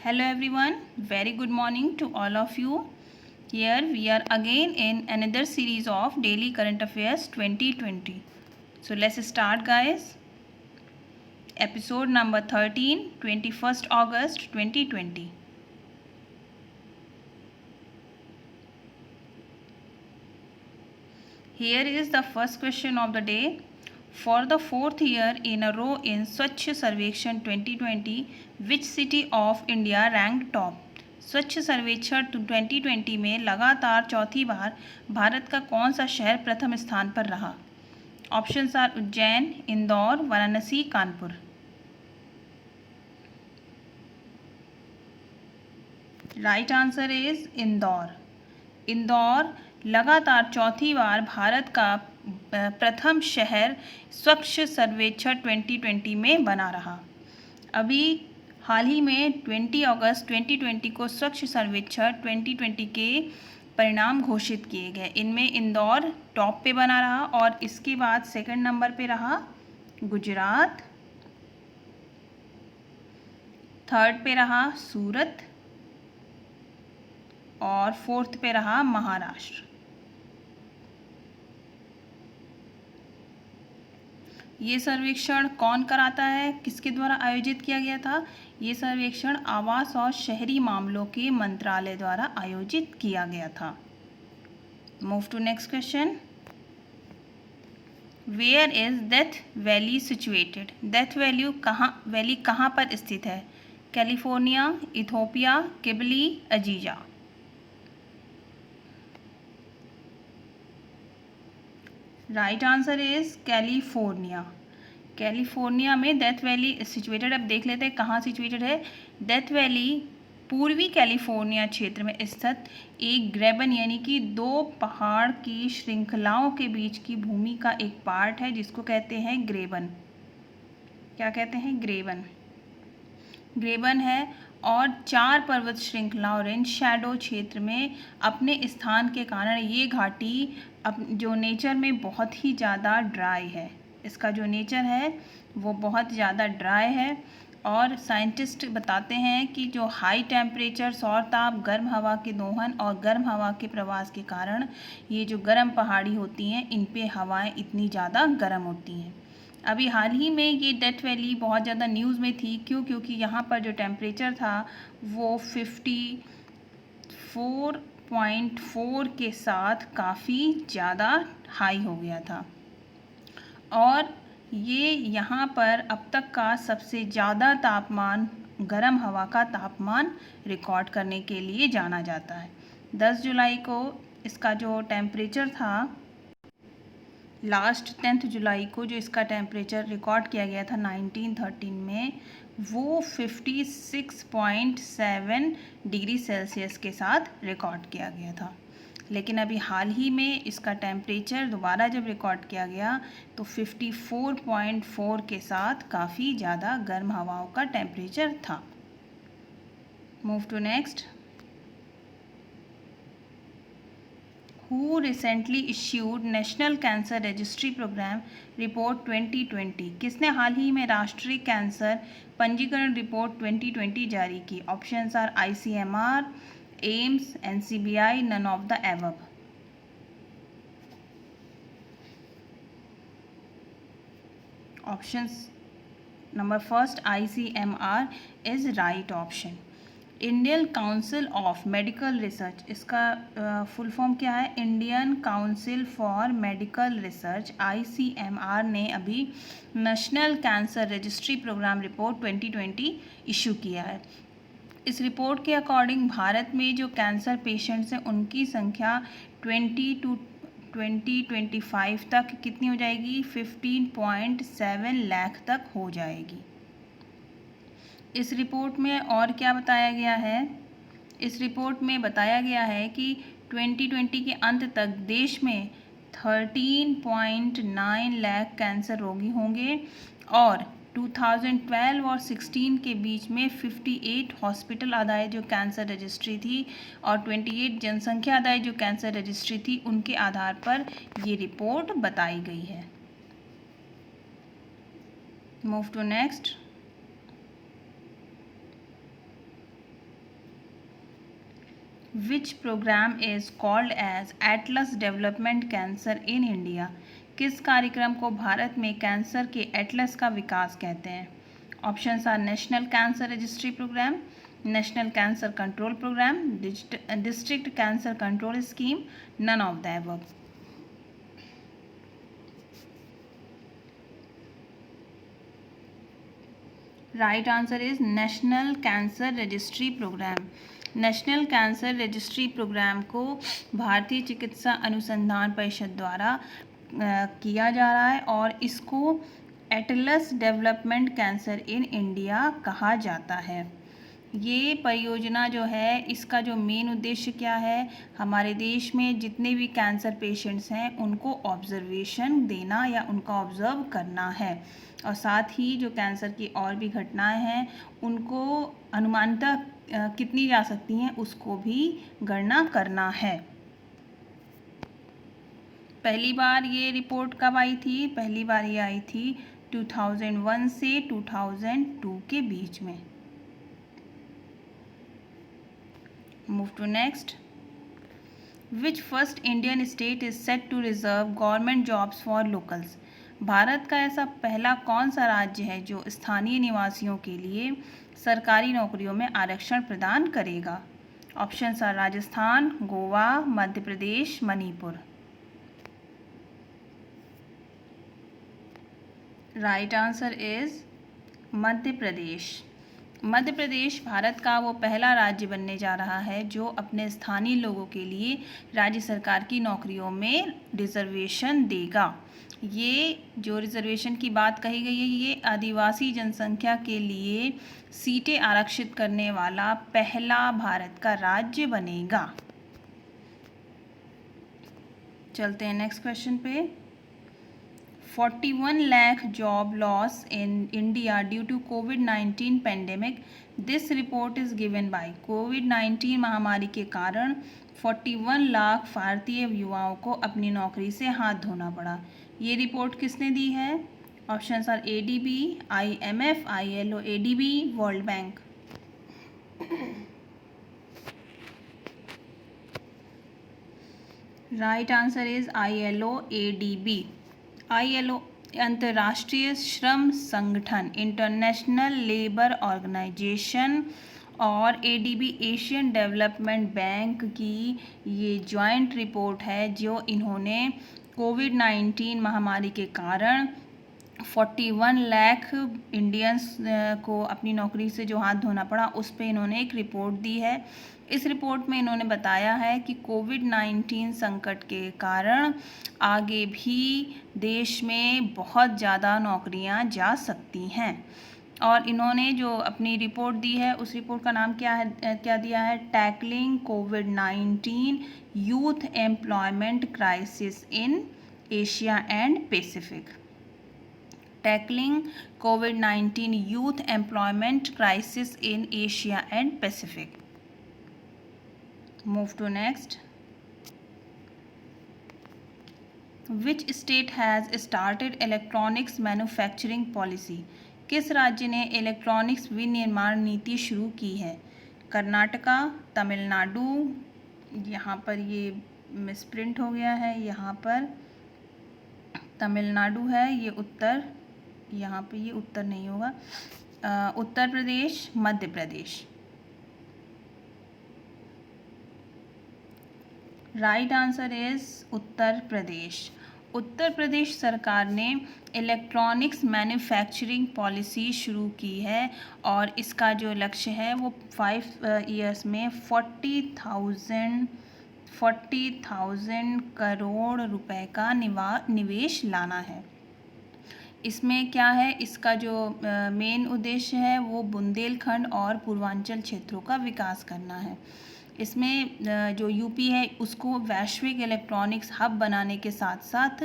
Hello everyone, very good morning to all of you. Here we are again in another series of Daily Current Affairs 2020. So let's start guys. Episode number 13, 21st August 2020. Here is the first question of the day. For the fourth year in a row in Swachh Sarvekshan 2020, which city of India ranked top? स्वच्छ सर्वेक्षण 2020 में लगातार चौथी बार भारत का कौन सा शहर प्रथम स्थान पर रहा? Options are Ujjain, Indore, Varanasi, Kanpur. Right answer is Indore. Indore लगातार चौथी बार भारत का प्रथम शहर स्वच्छ सर्वेक्षण 2020 में बना रहा. अभी हाल ही में 20 अगस्त 2020 को स्वच्छ सर्वेक्षण 2020 के परिणाम घोषित किए गए. इनमें इंदौर टॉप पे बना रहा और इसके बाद सेकंड नंबर पे रहा गुजरात, थर्ड पे रहा सूरत और फोर्थ पे रहा महाराष्ट्र. ये सर्वेक्षण कौन कराता है, किसके द्वारा आयोजित किया गया था? ये सर्वेक्षण आवास और शहरी मामलों के मंत्रालय द्वारा आयोजित किया गया था. Move to next question. Where is Death Valley situated? Death Valley कहाँ पर स्थित है? कैलिफोर्निया, इथोपिया, किबली, अजीजा. Right answer is California. California में डेथ वैली सिचुएटेड. अब देख लेते हैं कहाँ सिचुएटेड है. डेथ वैली पूर्वी कैलिफोर्निया क्षेत्र में स्थित एक ग्रेबन यानी कि दो पहाड़ की श्रृंखलाओं के बीच की भूमि का एक पार्ट है जिसको कहते हैं ग्रेबन. क्या कहते हैं? ग्रेबन. ग्रेबन है और 4 पर्वत श्रृंखला और रेंज शैडो क्षेत्र में अपने स्थान के कारण ये घाटी जो नेचर में बहुत ही ज़्यादा ड्राई है. इसका जो नेचर है वो बहुत ज़्यादा ड्राई है और साइंटिस्ट बताते हैं कि जो हाई टेम्परेचर, सौर ताप, गर्म हवा के दोहन और गर्म हवा के प्रवास के कारण ये जो गर्म पहाड़ी होती हैं इन पे हवाएं इतनी ज़्यादा गर्म होती हैं. अभी हाल ही में ये डेथ वैली बहुत ज़्यादा न्यूज़ में थी. क्योंकि यहाँ पर जो टेम्परेचर था वो 54.4 के साथ काफ़ी ज़्यादा हाई हो गया था और ये यहाँ पर अब तक का सबसे ज़्यादा तापमान, गर्म हवा का तापमान रिकॉर्ड करने के लिए जाना जाता है. 10 जुलाई को इसका जो टेम्परेचर था, लास्ट 10 जुलाई को जो इसका टेम्परेचर रिकॉर्ड किया गया था 1913 में, वो 56.7 डिग्री सेल्सियस के साथ रिकॉर्ड किया गया था. लेकिन अभी हाल ही में इसका टेम्परेचर दोबारा जब रिकॉर्ड किया गया तो 54.4 के साथ काफ़ी ज़्यादा गर्म हवाओं का टेम्परेचर था. Move to next. Who recently issued National Cancer Registry Program Report 2020? किसने हाल ही में राष्ट्रीय कैंसर पंजीकरण रिपोर्ट 2020 जारी की? Options are ICMR, AIIMS, NCBI, none of the above. Options number first ICMR is right option. Indian council of medical research, इसका फुल फॉर्म क्या है? Indian council for medical research ICMR ने अभी national cancer registry programme report 2020 issue किया है. इस रिपोर्ट के अकॉर्डिंग भारत में जो कैंसर पेशेंट्स हैं उनकी संख्या 2025 तक कितनी हो जाएगी? 15.7 लाख तक हो जाएगी. इस रिपोर्ट में और क्या बताया गया है? इस रिपोर्ट में बताया गया है कि 2020 के अंत तक देश में 13.9 लाख कैंसर रोगी होंगे और 2012 और 16 के बीच में 58 हॉस्पिटल आधारित जो कैंसर रजिस्ट्री थी और 28 जनसंख्या आधारित जो कैंसर रजिस्ट्री थी उनके आधार पर ये रिपोर्ट बताई गई है. Move to next. Which programme is called as atlas development cancer in India? किस कार्यक्रम को भारत में कैंसर के एटलस का विकास कहते हैं? Options are national cancer registry programme, national cancer control programme, district cancer control scheme, none of the above. Right answer is national cancer registry programme. National cancer registry programme को भारतीय चिकित्सा अनुसंधान परिषद द्वारा किया जा रहा है और इसको Atlas development cancer in India कहा जाता है. ये परियोजना जो है इसका जो मेन उद्देश्य क्या है, हमारे देश में जितने भी कैंसर पेशेंट्स हैं उनको ऑब्जर्वेशन देना या उनका ऑब्जर्व करना है और साथ ही जो कैंसर की और भी घटनाएं हैं उनको अनुमानतः कितनी जा सकती हैं उसको भी गणना करना है. पहली बार ये रिपोर्ट कब आई थी? पहली बार ये आई थी 2001 से 2002 के बीच में. Move to next. Which first Indian state is set to reserve government jobs for locals? Bharat का ऐसा पहला कौन सा राज्य है जो स्थानीय निवासियों के लिए सरकारी नौकरियों में आरक्षण प्रदान करेगा? Options are Rajasthan, Goa, Madhya Pradesh, Manipur. Right answer is Madhya Pradesh. Madhya Pradesh Bharat का वो पहला राज्य बनने जा रहा है जो अपने स्थानीय लोगों के लिए राज्य सरकार की नौकरियों में रिजर्वेशन देगा. ये जो रिजर्वेशन की बात कही गई है ये आदिवासी जनसंख्या के लिए सीटें आरक्षित करने वाला पहला भारत का राज्य बनेगा. चलते हैं नेक्स्ट क्वेश्चन पे. 41 lakh job loss in India due to COVID-19 pandemic. This report is given by. COVID-19 महामारी के कारण 41 लाख भारतीय युवाओं को अपनी नौकरी से हाथ धोना पड़ा. ये रिपोर्ट किसने दी है? Options are ADB, IMF, ILO, ADB, world bank. Right answer is ILO, ADB. ILO अंतर्राष्ट्रीय श्रम संगठन, इंटरनेशनल लेबर ऑर्गेनाइजेशन और ADB एशियन डेवलपमेंट बैंक की ये जॉइंट रिपोर्ट है जो इन्होंने कोविड-19 महामारी के कारण 41 लाख इंडियंस को अपनी नौकरी से जो हाथ धोना पड़ा उस पे इन्होंने एक रिपोर्ट दी है. इस रिपोर्ट में इन्होंने बताया है कि कोविड-19 संकट के कारण आगे भी देश में बहुत ज़्यादा नौकरियां जा सकती हैं और इन्होंने जो अपनी रिपोर्ट दी है उस रिपोर्ट का नाम क्या दिया है? Tackling covid youth employment crisis in Asia and Pacific. Tackling covid youth employment crisis in Asia and Pacific. Move to next. Which state has started electronics manufacturing policy? किस राज्य ने इलेक्ट्रॉनिक्स विनिर्माण नीति शुरू की है? कर्नाटका, तमिलनाडु, यहाँ पर ये मिसप्रिंट हो गया है, यहाँ पर तमिलनाडु है, ये उत्तर, यहाँ पे ये उत्तर नहीं होगा, उत्तर प्रदेश, मध्य प्रदेश. Right answer is Uttar Pradesh. Uttar Pradesh सरकार ने इलेक्ट्रॉनिक्स मैन्युफैक्चरिंग पॉलिसी शुरू की है और इसका जो लक्ष्य है वो 5 ईयर्स में 40,000 करोड़ रुपए का निवेश लाना है. इसमें क्या है, इसका जो मेन उद्देश्य है वो बुंदेलखंड और पूर्वांचल क्षेत्रों का विकास करना है. इसमें जो यूपी है उसको वैश्विक इलेक्ट्रॉनिक्स हब बनाने के साथ साथ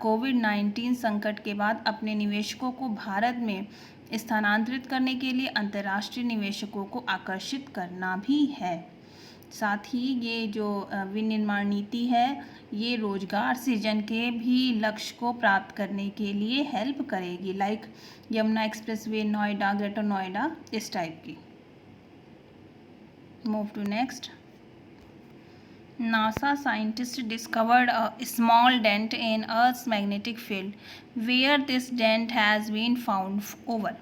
कोविड-19 संकट के बाद अपने निवेशकों को भारत में स्थानांतरित करने के लिए अंतर्राष्ट्रीय निवेशकों को आकर्षित करना भी है. साथ ही ये जो विनिर्माण नीति है ये रोजगार सृजन के भी लक्ष्य को प्राप्त करने के लिए हेल्प करेगी, like Yamuna expressway, Noida, greater Noida, इस टाइप की. Move to next. NASA scientists discovered a small dent in Earth's magnetic field, where this dent has been found over.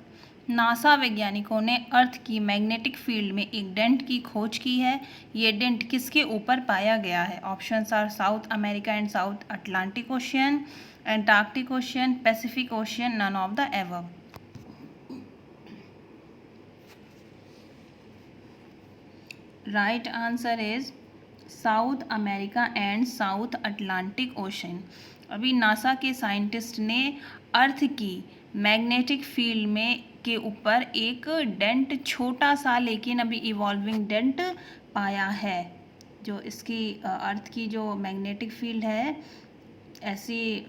NASA वैज्ञानिकों ने अर्थ की मैग्नेटिक फील्ड में एक डेंट की खोज की है। ये डेंट किसके ऊपर पाया गया है? Options are South America and South Atlantic ocean, Antarctic ocean, Pacific ocean, none of the above. Right answer is South America and South Atlantic ocean. अभी नासा के साइंटिस्ट ने अर्थ की मैग्नेटिक फील्ड में के ऊपर एक डेंट, छोटा सा लेकिन अभी इवॉल्विंग डेंट पाया है। जो इसकी अर्थ की जो मैग्नेटिक फील्ड है, ऐसी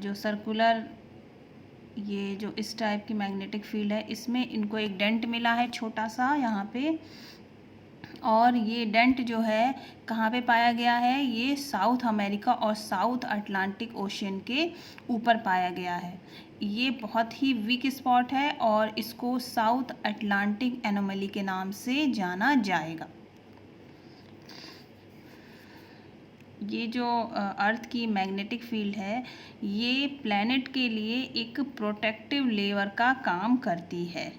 जो सर्कुलर, ये जो इस टाइप की मैग्नेटिक फील्ड है, इसमें इनको एक डेंट मिला है छोटा सा यहाँ पे। और ये डेंट जो है कहाँ पे पाया गया है? ये साउथ अमेरिका और साउथ अटलांटिक ओशियन के ऊपर पाया गया है। ये बहुत ही वीक स्पॉट है और इसको साउथ अटलांटिक एनोमली के नाम से जाना जाएगा। ये जो अर्थ की मैग्नेटिक फील्ड है, ये प्लैनेट के लिए एक प्रोटेक्टिव लेयर का काम करती है।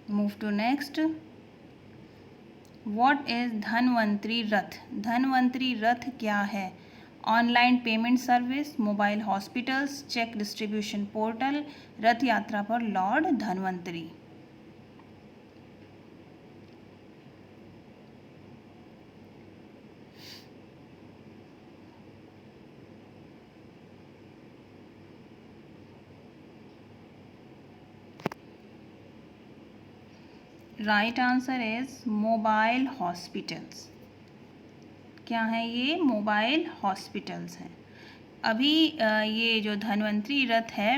Move to next. What is Dhanvantari Rath? Dhanvantari Rath क्या है? Online payment service, mobile hospitals, check distribution portal, Rath Yatra पर lord Dhanvantari. Right answer is mobile hospitals. क्या है ये? मोबाइल हॉस्पिटल्स हैं। अभी ये जो धन्वंतरी रथ है,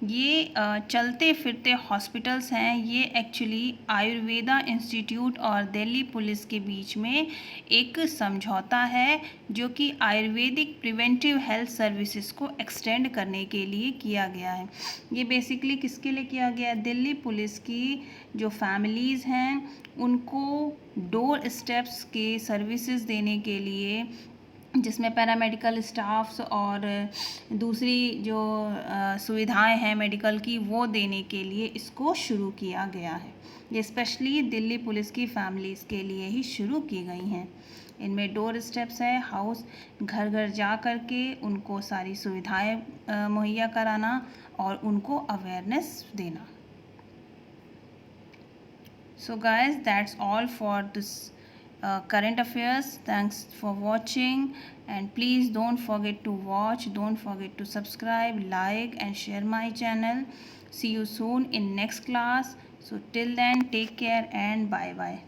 ये चलते फिरते हॉस्पिटल्स हैं। ये एक्चुअली आयुर्वेदा इंस्टीट्यूट और दिल्ली पुलिस के बीच में एक समझौता है, जो कि आयुर्वेदिक प्रिवेंटिव हेल्थ सर्विसेज को एक्सटेंड करने के लिए किया गया है। ये बेसिकली किसके लिए किया गया है? दिल्ली पुलिस की जो फैमिलीज़ हैं, उनको डोर स्टेप्स के सर्विसेज देने के लिए, जिसमें पैरामेडिकल स्टाफ्स और दूसरी जो सुविधाएं हैं मेडिकल की, वो देने के लिए इसको शुरू किया गया है। ये स्पेशली दिल्ली पुलिस की फैमिलीज़ के लिए ही शुरू की गई हैं। इनमें डोर स्टेप्स है, हाउस, घर घर जा कर के उनको सारी सुविधाएं मुहैया कराना और उनको अवेयरनेस देना। So guys, that's all for this current affairs. Thanks for watching, and please don't forget to watch, don't forget to subscribe, like and share my channel. See you soon in next class. So till then, take care and bye bye.